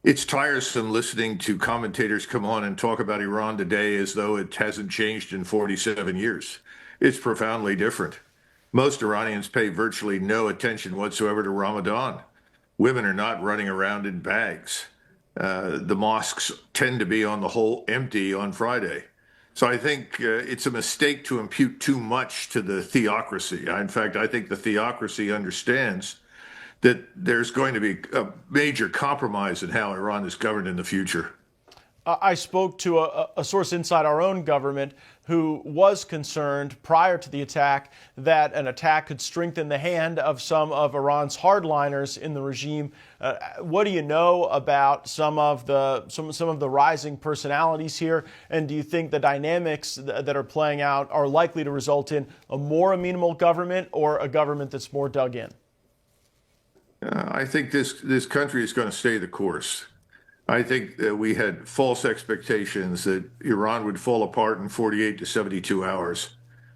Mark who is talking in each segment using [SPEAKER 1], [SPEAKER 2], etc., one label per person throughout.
[SPEAKER 1] It's tiresome listening to commentators come on and talk about Iran today as though it hasn't changed in 47 years. It's profoundly different. Most Iranians pay virtually no attention whatsoever to Ramadan. Women are not running around in bags. The mosques tend to be, on the whole, empty on Friday. So I think it's a mistake to impute too much to the theocracy. In fact, I think the theocracy understands that there's going to be a major compromise in how Iran is governed in the future.
[SPEAKER 2] I spoke to a source inside our own government who was concerned prior to the attack that an attack could strengthen the hand of some of Iran's hardliners in the regime. What do you know about some of the rising personalities here? And do you think the dynamics that are playing out are likely to result in a more amenable government or a government that's more dug in?
[SPEAKER 1] I think this country is going to stay the course. I think that we had false expectations that Iran would fall apart in 48 to 72 hours.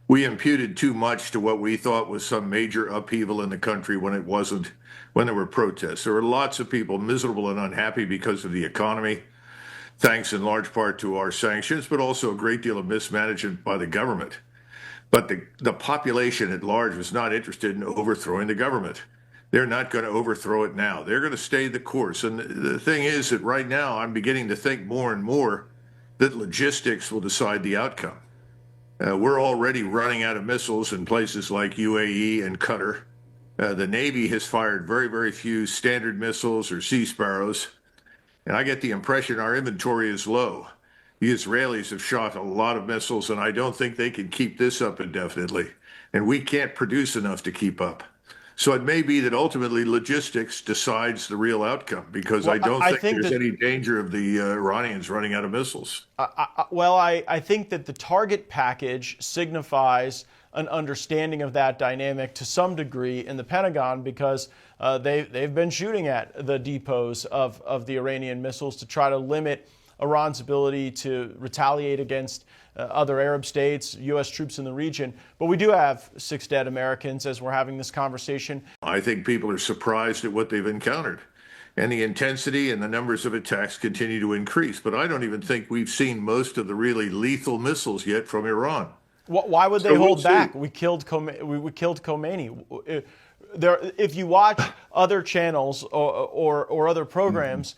[SPEAKER 1] We imputed too much to what we thought was some major upheaval in the country when it wasn't, when there were protests. There were lots of people miserable and unhappy because of the economy, thanks in large part to our sanctions, but also a great deal of mismanagement by the government. But the population at large was not interested in overthrowing the government. They're not going to overthrow it now. They're going to stay the course. And the thing is that right now I'm beginning to think more and more that logistics will decide the outcome. We're already running out of missiles in places like UAE and Qatar. The Navy has fired very, very few Standard missiles or Sea Sparrows. And I get the impression our inventory is low. The Israelis have shot a lot of missiles, and I don't think they can keep this up indefinitely. And we can't produce enough to keep up. So it may be that ultimately logistics decides the real outcome, because I don't think there's any danger of the Iranians running out of missiles.
[SPEAKER 2] I think that the target package signifies an understanding of that dynamic to some degree in the Pentagon, because they've been shooting at the depots of the Iranian missiles to try to limit Iran's ability to retaliate against other Arab states, U.S. troops in the region. But we do have 6 dead Americans as we're having this conversation.
[SPEAKER 1] I think people are surprised at what they've encountered. And the intensity and the numbers of attacks continue to increase. But I don't even think we've seen most of the really lethal missiles yet from Iran.
[SPEAKER 2] Why would they hold back? We killed Khomeini. If you watch other channels or other programs,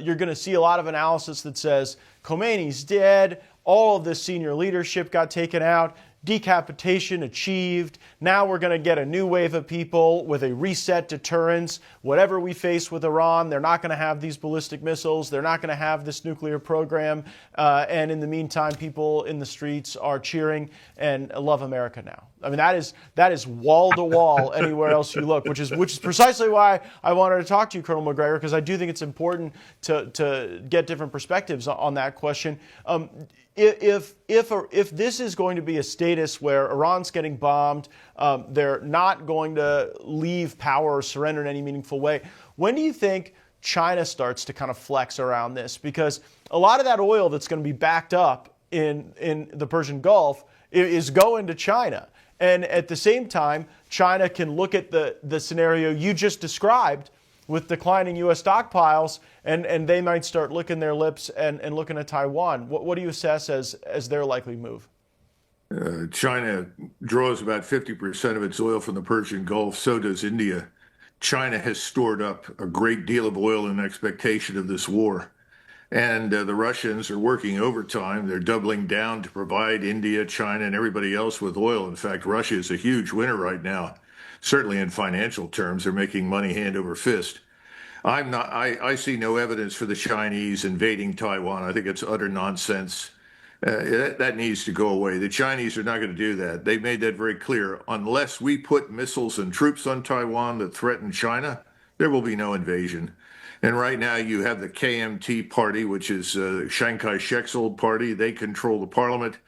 [SPEAKER 2] you're going to see a lot of analysis that says Khomeini's dead, all of this senior leadership got taken out, decapitation achieved, now we're going to get a new wave of people with a reset deterrence. Whatever we face with Iran, they're not going to have these ballistic missiles, they're not going to have this nuclear program, and in the meantime, people in the streets are cheering and love America now. I mean, that is wall to wall anywhere else you look, which is precisely why I wanted to talk to you, Colonel McGregor, because I do think it's important to get different perspectives on that question. If this is going to be a status where Iran's getting bombed, they're not going to leave power or surrender in any meaningful way, when do you think China starts to kind of flex around this? Because a lot of that oil that's going to be backed up in the Persian Gulf is going to China. And at the same time, China can look at the scenario you just described with declining U.S. stockpiles, and they might start licking their lips and looking at Taiwan. What do you assess as their likely move?
[SPEAKER 1] China draws about 50% of its oil from the Persian Gulf. So does India. China has stored up a great deal of oil in expectation of this war. And the Russians are working overtime. They're doubling down to provide India, China, and everybody else with oil. In fact, Russia is a huge winner right now. Certainly in financial terms, they're making money hand over fist. I see no evidence for the Chinese invading Taiwan. I think it's utter nonsense. That needs to go away. The Chinese are not going to do that. They've made that very clear. Unless we put missiles and troops on Taiwan that threaten China, there will be no invasion. And right now you have the KMT party, which is Chiang Kai-shek's old party. They control the parliament.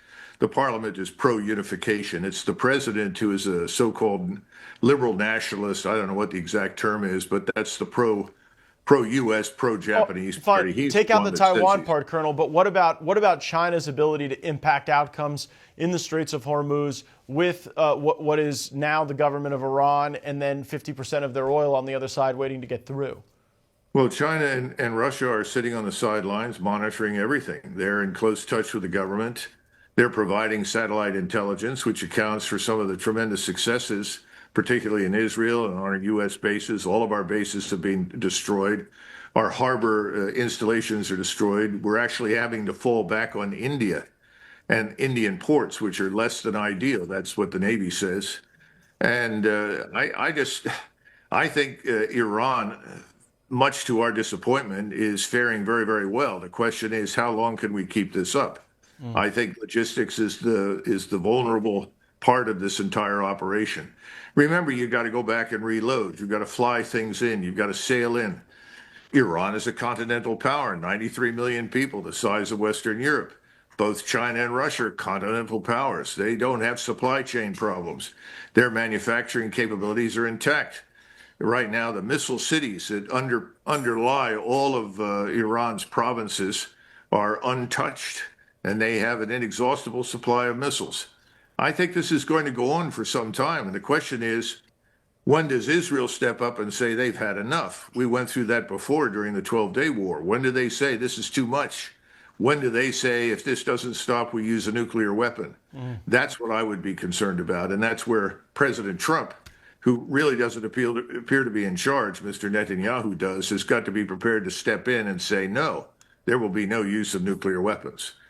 [SPEAKER 1] The parliament is pro-unification. It's the president who is a so-called liberal nationalist. I don't know what the exact term is, but that's the pro-U.S., pro-Japanese party.
[SPEAKER 2] He's take out the Taiwan part, Colonel, but what about China's ability to impact outcomes in the Straits of Hormuz with what is now the government of Iran and then 50% of their oil on the other side waiting to get through?
[SPEAKER 1] Well, China and Russia are sitting on the sidelines monitoring everything. They're in close touch with the government. They're providing satellite intelligence, which accounts for some of the tremendous successes, particularly in Israel and on our U.S. bases. All of our bases have been destroyed. Our harbor installations are destroyed. We're actually having to fall back on India and Indian ports, which are less than ideal. That's what the Navy says. And I think Iran, much to our disappointment, is faring very, very well. The question is, how long can we keep this up?
[SPEAKER 2] Mm.
[SPEAKER 1] I think logistics is the vulnerable part of this entire operation. Remember, you got to go back and reload. You've got to fly things in. You've got to sail in. Iran is a continental power, 93 million people, the size of Western Europe. Both China and Russia are continental powers. They don't have supply chain problems. Their manufacturing capabilities are intact. Right now, the missile cities that underlie all of Iran's provinces are untouched, and they have an inexhaustible supply of missiles. I think this is going to go on for some time. And the question is, when does Israel step up and say they've had enough? We went through that before during the 12-day war. When do they say this is too much? When do they say if this doesn't stop, we use a nuclear weapon? That's what I would be concerned about. And that's where President Trump, who really doesn't appear to be in charge, Mr. Netanyahu does, has got to be prepared to step in and say, no, there will be no use of nuclear weapons.